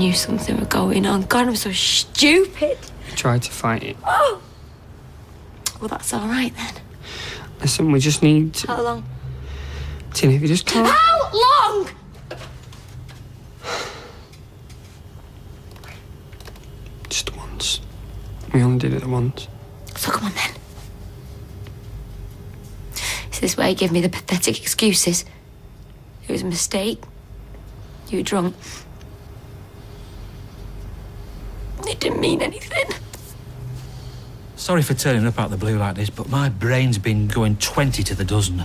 knew something was going on. God, I'm so stupid. I tried to fight it. Oh! Well, that's all right, then. Listen, we just need to... How long? Tina, if you just can't... How long? Just once. We only did it once. So come on, then. Is this where you give me the pathetic excuses? It was a mistake. You were drunk. It didn't mean anything. Sorry for turning up out of the blue like this, but my brain's been going 20 to the dozen.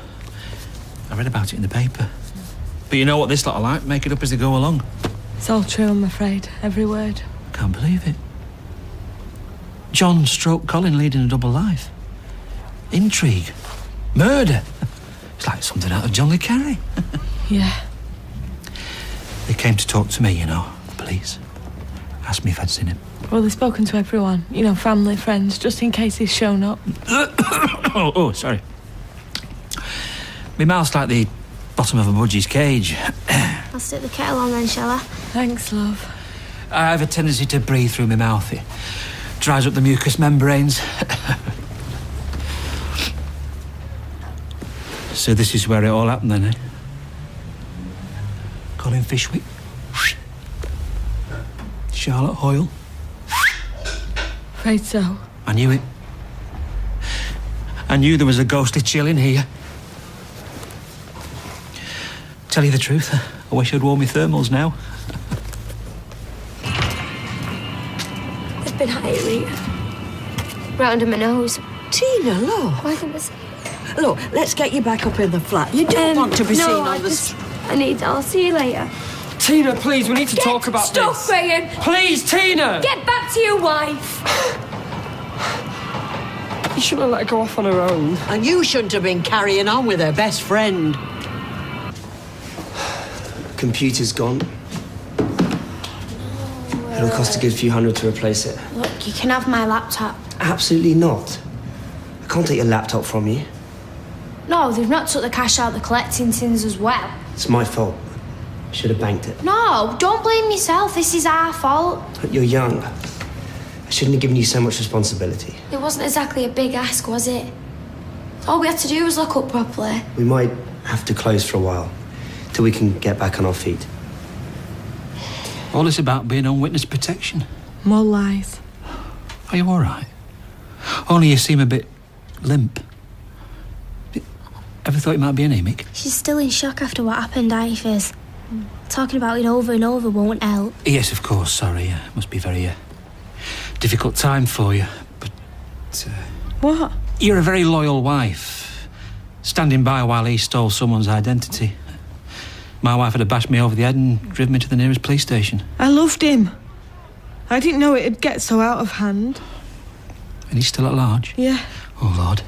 I read about it in the paper. But you know what this lot are like, make it up as they go along. It's all true, I'm afraid. Every word. Can't believe it. John stroke Colin leading a double life. Intrigue. Murder. It's like something out of John le Carre. Yeah. They came to talk to me, you know, the police. Asked me if I'd seen him. Well, they've spoken to everyone. You know, family, friends, just in case he's shown up. Sorry. My mouth's like the bottom of a budgie's cage. I'll stick the kettle on then, shall I? Thanks, love. I have a tendency to breathe through my mouth. It dries up the mucous membranes. So this is where it all happened then, eh? Colin Fishwick. Charlotte Hoyle. Afraid so. I knew it. I knew there was a ghostly chill in here. Tell you the truth, I wish I'd worn my thermals now. It's been hot lately. Right under my nose. Tina, look. Why didn't I say? Look, let's get you back up in the flat. You don't want to be seen on the street. I'll see you later. Tina, please, we need to talk about Stop, this. Graham. Please, Tina! Get back to your wife. You shouldn't have let her go off on her own. And you shouldn't have been carrying on with her best friend. Computer's gone. It'll cost a good few hundred to replace it. Look, you can have my laptop. Absolutely not. I can't take your laptop from you. No, they've not took the cash out of the collecting tins as well. It's my fault. Should have banked it. No, don't blame yourself. This is our fault. But you're young. I shouldn't have given you so much responsibility. It wasn't exactly a big ask, was it? All we had to do was look up properly. We might have to close for a while, till we can get back on our feet. All this about being on witness protection. More lies. Are you all right? Only you seem a bit limp. Ever thought you might be anemic? She's still in shock after what happened, ain't she, Fizz? Talking about it over and over won't help. Yes, of course, sorry. Must be very difficult time for you. But... What? You're a very loyal wife. Standing by while he stole someone's identity. My wife would have bashed me over the head and driven me to the nearest police station. I loved him. I didn't know it'd get so out of hand. And he's still at large? Yeah. Oh, Lord.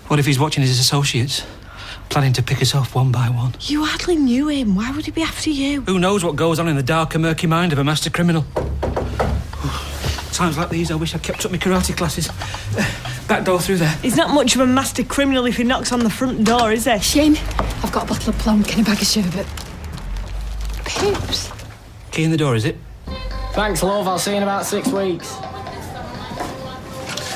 What if he's watching his associates? Planning to pick us off one by one? You hardly knew him. Why would he be after you? Who knows what goes on in the dark and murky mind of a master criminal? Times like these, I wish I'd kept up my karate classes. Back door through there. He's not much of a master criminal if he knocks on the front door, is he? Shane, I've got a bottle of plum. Can a bag of sherbet? Poops. Key in the door, is it? Thanks, love. I'll see you in about 6 weeks.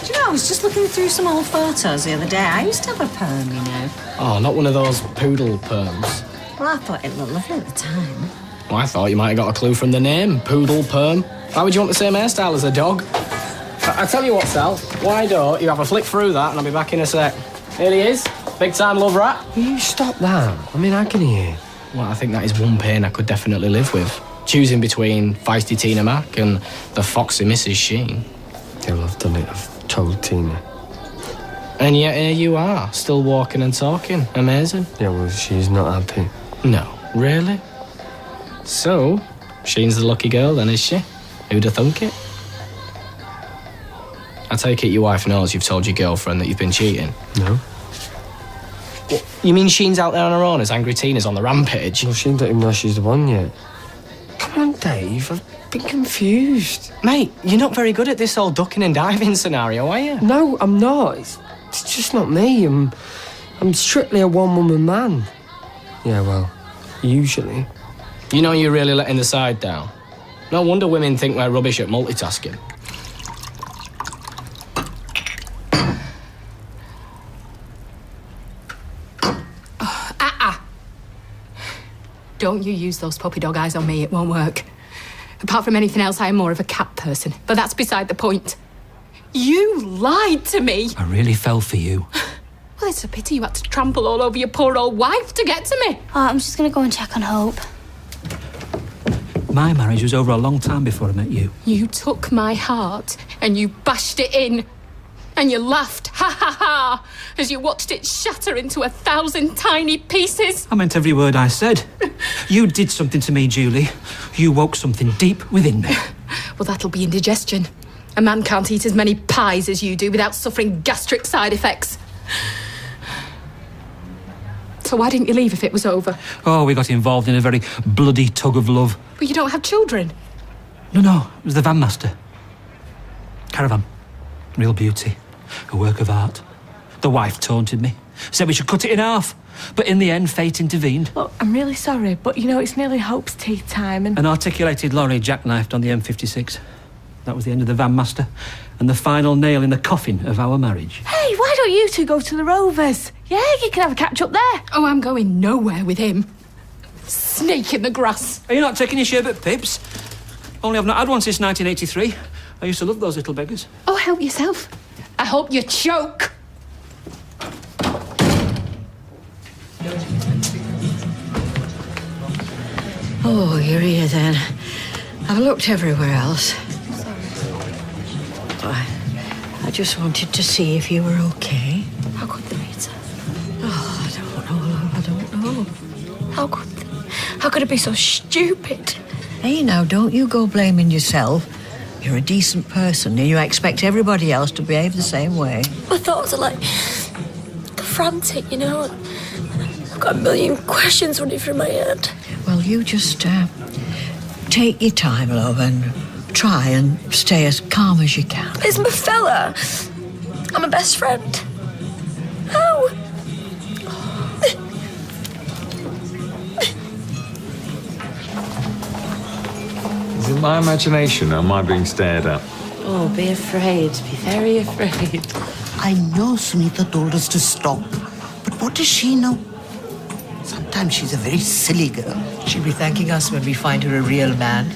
Do you know, I was just looking through some old photos the other day. I used to have a perm, you know. Oh, not one of those poodle perms. Well, I thought it looked lovely at the time. Well, I thought you might have got a clue from the name. Poodle perm. Why would you want the same hairstyle as a dog? I tell you what, Sal. Why don't you have a flick through that and I'll be back in a sec. Here he is. Big time love rat. Will you stop that? I'm in agony here. Well, I think that is one pain I could definitely live with. Choosing between feisty Tina Mac and the foxy Mrs. Sheen. Yeah, I've done it. I've told Tina. And yet here you are, still walking and talking. Amazing. Yeah, well, she's not happy. No, really? So, Sheen's the lucky girl then, is she? Who'd have thunk it? I take it your wife knows you've told your girlfriend that you've been cheating? No. What, you mean Sheen's out there on her own as Angry Tina's on the rampage? Well, Sheen don't even know she's the one yet. Come on, Dave, I've been confused. Mate, you're not very good at this whole ducking and diving scenario, are you? No, I'm not. It's just not me. I'm strictly a one-woman man. Yeah, well, usually. You know you're really letting the side down. No wonder women think we're rubbish at multitasking. Don't you use those puppy dog eyes on me, it won't work. Apart from anything else, I am more of a cat person. But that's beside the point. You lied to me. I really fell for you. Well, it's a pity you had to trample all over your poor old wife to get to me. Oh, I'm just going to go and check on Hope. My marriage was over a long time before I met you. You took my heart and you bashed it in. And you laughed, ha ha ha, as you watched it shatter into 1,000 tiny pieces. I meant every word I said. You did something to me, Julie. You woke something deep within me. Well, that'll be indigestion. A man can't eat as many pies as you do without suffering gastric side effects. So why didn't you leave if it was over? Oh, we got involved in a very bloody tug of love. But you don't have children. No, it was the van master. Caravan. Real beauty. A work of art. The wife taunted me. Said we should cut it in half. But in the end, fate intervened. Look, I'm really sorry, but you know, it's nearly Hope's tea time and... An articulated lorry jackknifed on the M56. That was the end of the van master. And the final nail in the coffin of our marriage. Hey, why don't you two go to the Rovers? Yeah, you can have a catch up there. Oh, I'm going nowhere with him. Snake in the grass. Are you not taking your sherbet, Pips? Only I've not had one since 1983. I used to love those little beggars. Oh, help yourself. I hope you choke. Oh, you're here then. I've looked everywhere else. I just wanted to see if you were okay. How could they, Rita? Oh, I don't know. How could it be so stupid? Hey, now, don't you go blaming yourself. You're a decent person and you expect everybody else to behave the same way. My thoughts are like frantic, you know. I've got a million questions running through my head. Well, you just take your time, love, and try and stay as calm as you can. It's my fella. I'm a best friend. How? Is it my imagination or am I being stared at? Oh, be afraid. Be very afraid. I know Sunita told us to stop, but what does she know? Sometimes she's a very silly girl. She'll be thanking us when we find her a real man.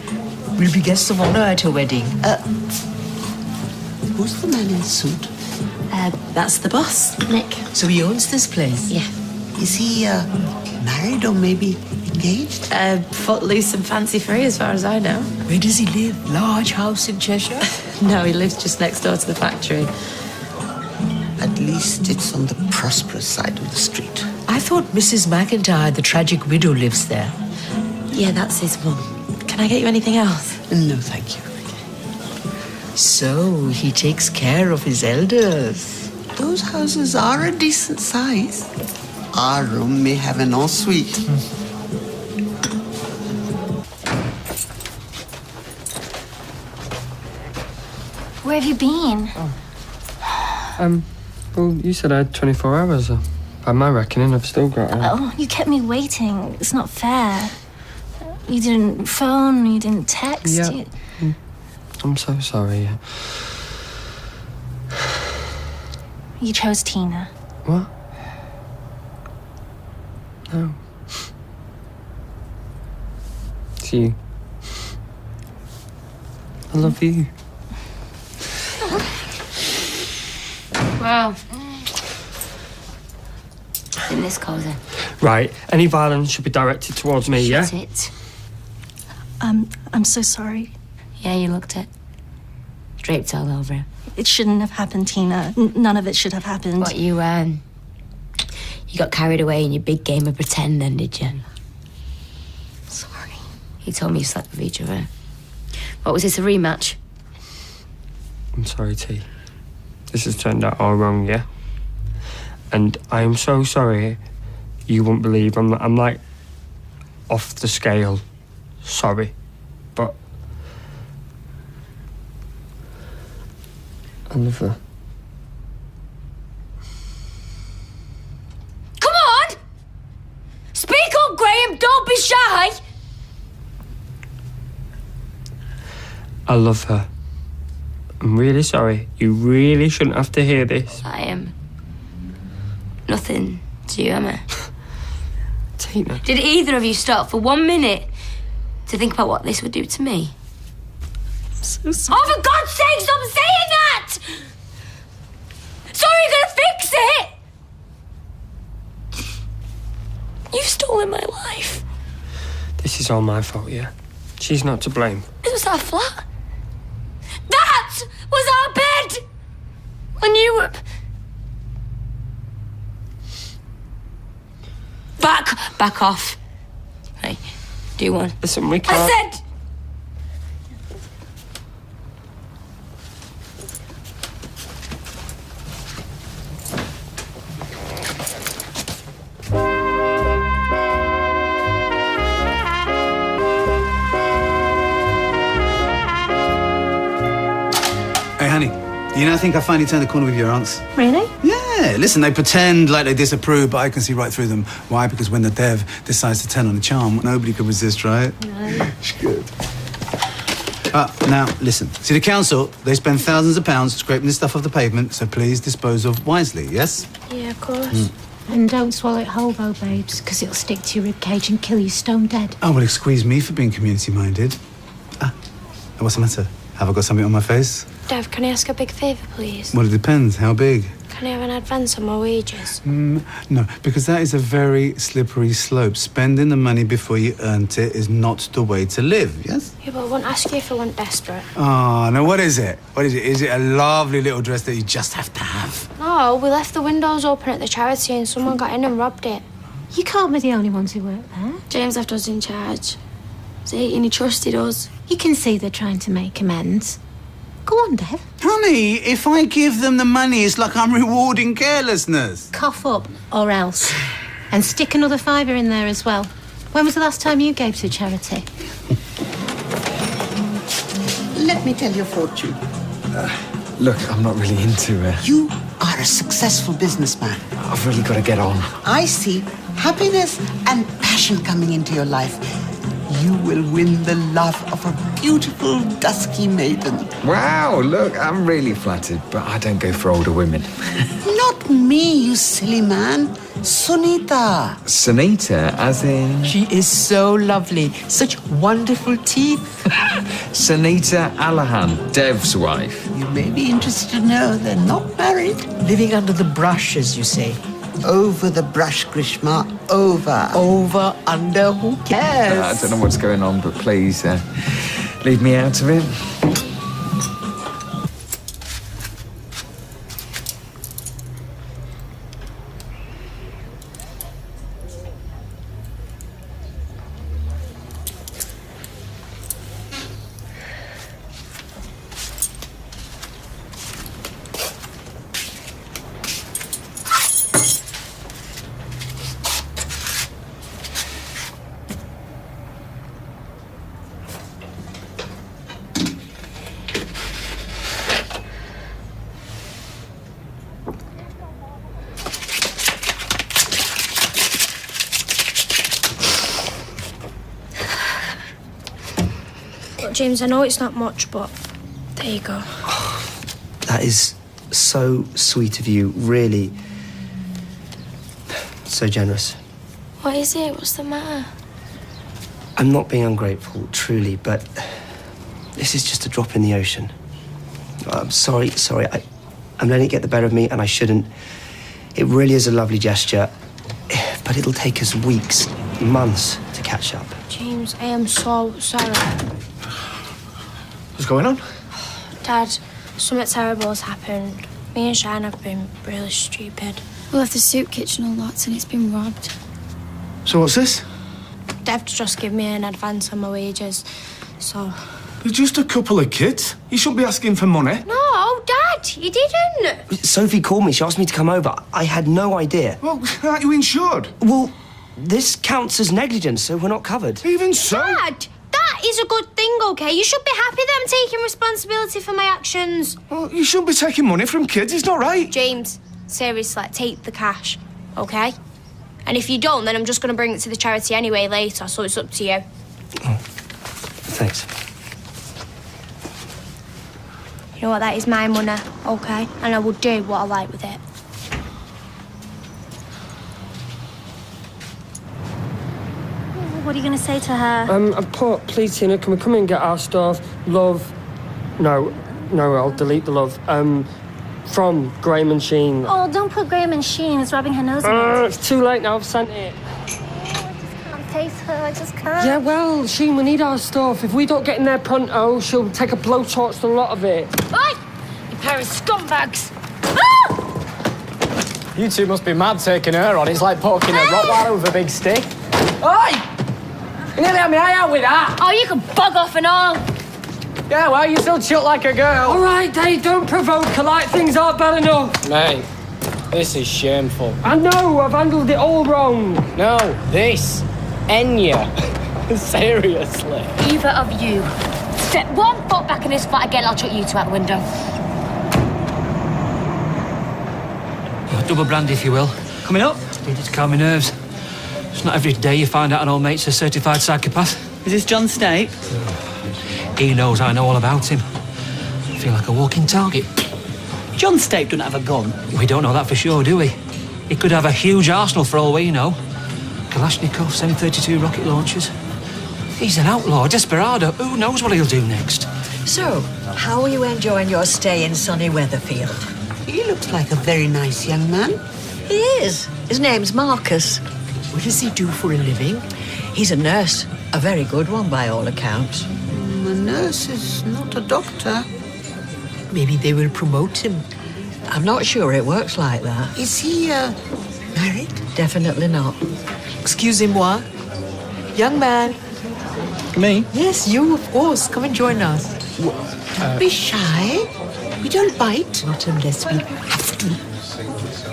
We'll be guests of honor at her wedding. Who's the man in the suit? That's the boss, Nick. So he owns this place? Yeah. Is he married or maybe engaged? Footloose and fancy-free as far as I know. Where does he live? Large house in Cheshire? No, he lives just next door to the factory. At least it's on the prosperous side of the street. I thought Mrs. McIntyre, the tragic widow, lives there. Yeah, that's his mum. Can I get you anything else? No, thank you. So he takes care of his elders. Those houses are a decent size. Our room may have an ensuite. Where have you been? Well, you said I had 24 hours. By my reckoning, I've still got... Oh, you kept me waiting. It's not fair. You didn't phone, you didn't text. Yeah. I'm so sorry. You chose Tina. What? No. It's you. I love you. Well, in this cosy. Right, any violence should be directed towards me, yeah? Shut it. I'm so sorry. Yeah, you looked it. Draped all over him. It shouldn't have happened, Tina. None of it should have happened. What, you got carried away in your big game of pretend then, did you? Sorry. He told me you slept with each other. What, was this a rematch? I'm sorry, T. This has turned out all wrong, yeah? And I am so sorry. You won't believe I'm like off the scale. Sorry. But I love her. Come on! Speak up, Graham! Don't be shy! I love her. I'm really sorry. You really shouldn't have to hear this. I am nothing to you, am I? Tina. Did either of you stop for 1 minute to think about what this would do to me? I'm so sorry. Oh, for God's sake, stop saying that! So are you gonna fix it? You've stolen my life. This is all my fault, yeah? She's not to blame. This was our flat. That was our bed! And you were... Back off. Hey, do one. Listen, we can't... I said... Hey, honey, you know, I think I finally turned the corner with your aunts. Really? Yeah, listen, they pretend like they disapprove, but I can see right through them. Why? Because when the dev decides to turn on a charm, nobody can resist, right? No. It's good. Now, listen. See, the council, they spend thousands of pounds scraping this stuff off the pavement, so please dispose of wisely, yes? Yeah, of course. And don't swallow it whole, though, babes, because it'll stick to your ribcage and kill you stone dead. Oh, well, excuse me for being community-minded. What's the matter? Have I got something on my face? Dev, can I ask a big favour, please? Well, it depends. How big? Can I have an advance on my wages? No, because that is a very slippery slope. Spending the money before you earned it is not the way to live, yes? Yeah, but I won't ask you if I want desperate. Oh, no, what is it? What is it? Is it a lovely little dress that you just have to have? No, we left the windows open at the charity and someone got in and robbed it. You can't be the only ones who work there. James left us in charge. See, and he trusted us. You can see they're trying to make amends. Go on, Dev. Honey, if I give them the money, it's like I'm rewarding carelessness. Cough up, or else. And stick another £5 in there as well. When was the last time you gave to charity? Let me tell you a fortune. Look, I'm not really into it. You are a successful businessman. I've really got to get on. I see happiness and passion coming into your life. You will win the love of a beautiful, dusky maiden. Wow, look, I'm really flattered, but I don't go for older women. Not me, you silly man. Sunita. Sunita, as in... She is so lovely. Such wonderful teeth. Sunita Alahan, Dev's wife. You may be interested to know they're not married. Living under the brush, as you say. Over the brush, Grishma, over. Over, under, who cares? I don't know what's going on, but please, leave me out of it. Look, James, I know it's not much, but there you go. That is so sweet of you, really. So generous. What is it? What's the matter? I'm not being ungrateful, truly, but this is just a drop in the ocean. I'm sorry. I'm letting it get the better of me, and I shouldn't. It really is a lovely gesture, but it'll take us weeks, months to catch up. James, I am so sorry. What's going on? Dad, something terrible has happened. Me and Shane have been really stupid. We left the soup kitchen unlocked and it's been robbed. So what's this? Dev just gave me an advance on my wages, so... They're just a couple of kids. You shouldn't be asking for money. No, Dad, you didn't. Sophie called me. She asked me to come over. I had no idea. Well, aren't you insured? Well, this counts as negligence, so we're not covered. Even so? Dad, that is a good thing, OK? You should be happy that I'm taking responsibility for my actions. Well, you shouldn't be taking money from kids. It's not right. James, seriously, take the cash, OK? And if you don't, then I'm just going to bring it to the charity anyway later, so it's up to you. Oh, thanks. You know what, that is my money, OK? And I will do what I like with it. What are you going to say to her? Please, Tina, can we come in and get our stuff? Love. No, I'll delete the love. From Graham and Sheen. Oh, don't put Graham and Sheen. It's rubbing her nose in it. It's too late now, I've sent it. Can't face her, I just can't. Yeah, well, Sheen, we need our stuff. If we don't get in there pronto, she'll take a blowtorch to a lot of it. Oi! You pair of scumbags! You two must be mad taking her on. It's like poking a Rottweiler with a big stick. Oi! You nearly had me eye out with that. Oh, you can bug off and all. Yeah, well, you still chill like a girl. All right, Dave, don't provoke her like things aren't bad enough. Mate, this is shameful. I know, I've handled it all wrong. No, this. Enya. Seriously. Either of you. Step one foot back in this flat again, I'll chuck you two out the window. Double brandy, if you will. Coming up? Needed to calm my nerves. It's not every day you find out an old mate's a certified psychopath. Is this John Snape? He knows I know all about him. I feel like a walking target. John Snape doesn't have a gun. We don't know that for sure, do we? He could have a huge arsenal for all we know. Kalashnikovs, M32 rocket launchers. He's an outlaw, a desperado. Who knows what he'll do next? So, how are you enjoying your stay in sunny Weatherfield? He looks like a very nice young man. He is. His name's Marcus. What does he do for a living? He's a nurse. A very good one, by all accounts. A nurse is not a doctor. Maybe they will promote him. I'm not sure it works like that. Is he, married? Definitely not. Excusez-moi. Young man. Me? Yes, you, of course. Come and join us. Don't be shy. We don't bite. Not unless we have to.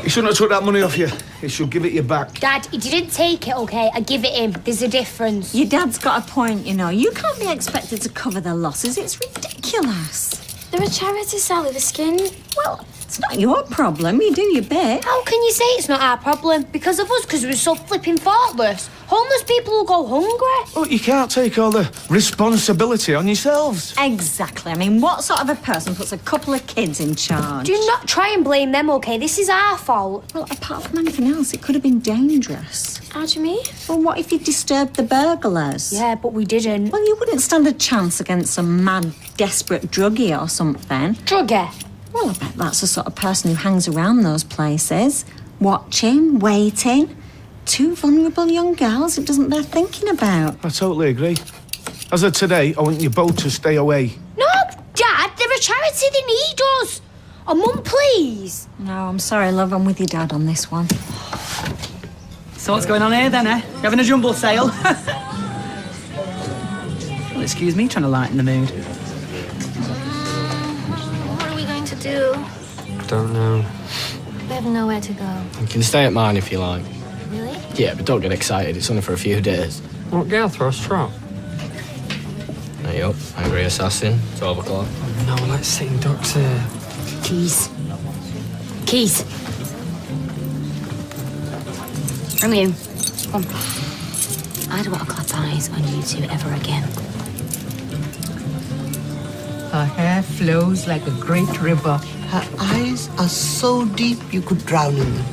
He shouldn't have took that money off you. He should give it you back. Dad, he didn't take it, OK? I give it him. There's a difference. Your dad's got a point, you know. You can't be expected to cover their losses. It's ridiculous. They're a charity, Sally, the skin. Well, it's not your problem. You do your bit. How can you say it's not our problem? Because of us, because we're so flipping thoughtless. Homeless people will go hungry. Oh, you can't take all the responsibility on yourselves. Exactly. I mean, what sort of a person puts a couple of kids in charge? Do not try and blame them, OK? This is our fault. Well, apart from anything else, it could have been dangerous. How do you mean? Well, what if you disturbed the burglars? Yeah, but we didn't. Well, you wouldn't stand a chance against some mad, desperate druggie or something. Druggie? Well, I bet that's the sort of person who hangs around those places. Watching, waiting. Two vulnerable young girls it doesn't bear thinking about. I totally agree. As of today, I want you both to stay away. No, Dad, they're a charity. They need us. Oh, Mum, please. No, I'm sorry, love. I'm with your dad on this one. So what's going on here then, eh? You having a jumble sale? Well, excuse me, trying to lighten the mood. What are we going to do? Don't know. We have nowhere to go. You can stay at mine if you like. Really? Yeah, but don't get excited. It's only for a few days. What, girl, throw a strap? There you go. Angry assassin. 12 o'clock. No, let's sit in Doctor. Keys. Keys. From you. Come. I don't want to clap eyes on you two ever again. Her hair flows like a great river. Her eyes are so deep you could drown in them.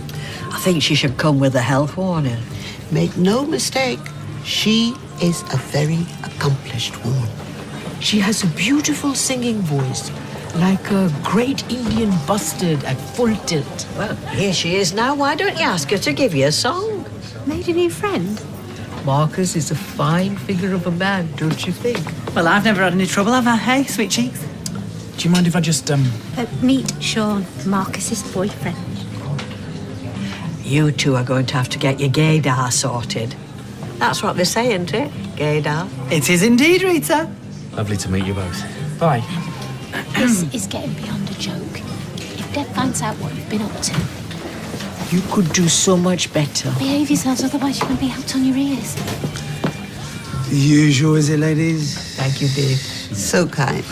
I think she should come with a health warning. Make no mistake, she is a very accomplished woman. She has a beautiful singing voice, like a great Indian bustard at full tilt. Well, here she is now. Why don't you ask her to give you a song? Made a new friend. Marcus is a fine figure of a man, don't you think? Well, I've never had any trouble, have I? Hey, sweet cheeks? Do you mind if I just, Meet Sean, Marcus's boyfriend. You two are going to have to get your gaydar sorted. That's what they say, isn't it? Gaydar. It is indeed, Rita. Lovely to meet you both. Bye. This is getting beyond a joke. If Deb finds out what you've been up to, You could do so much better. behave yourselves, otherwise you're going to be out on your ears. The usual, is it, ladies? Thank you, Dave. So kind.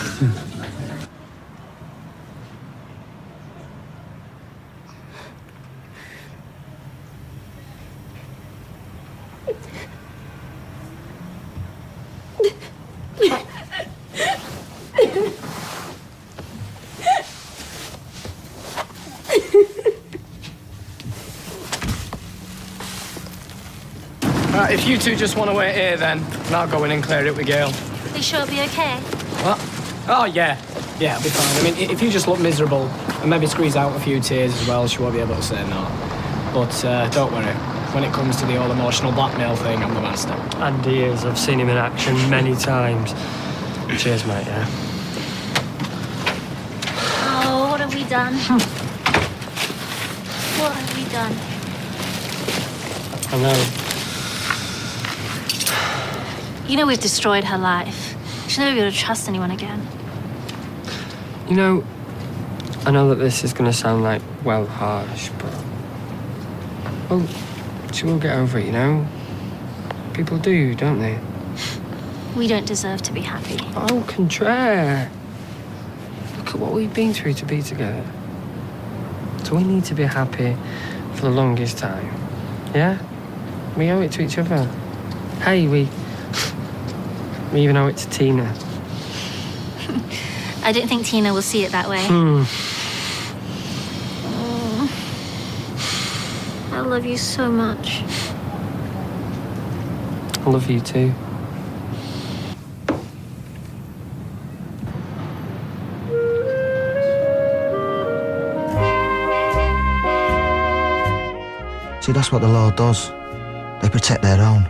Right, if you two just want to wait here, then, and I'll go in and clear it with Gail. Are you sure it'll be okay? What? Oh, yeah. Yeah, it'll be fine. I mean, if you just look miserable and maybe squeeze out a few tears as well, she won't be able to say no. But don't worry. When it comes to the all emotional blackmail thing, I'm the master. And he is. I've seen him in action many times. Cheers, mate, yeah? Oh, what have we done? What have we done? I know. You know we've destroyed her life. She'll never be able to trust anyone again. You know, I know that this is going to sound like, well, harsh, but... Well, she will get over it, you know? People do, don't they? We don't deserve to be happy. Au contraire. Look at what we've been through to be together. So we need to be happy for the longest time. Yeah? We owe it to each other. Hey, we even owe it to Tina. I don't think Tina will see it that way. I love you so much. I love you too. See, that's what the law does. They protect their own.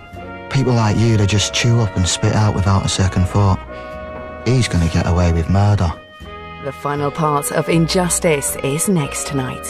People like you, they just chew up and spit out without a second thought. He's gonna get away with murder. The final part of Injustice is next tonight.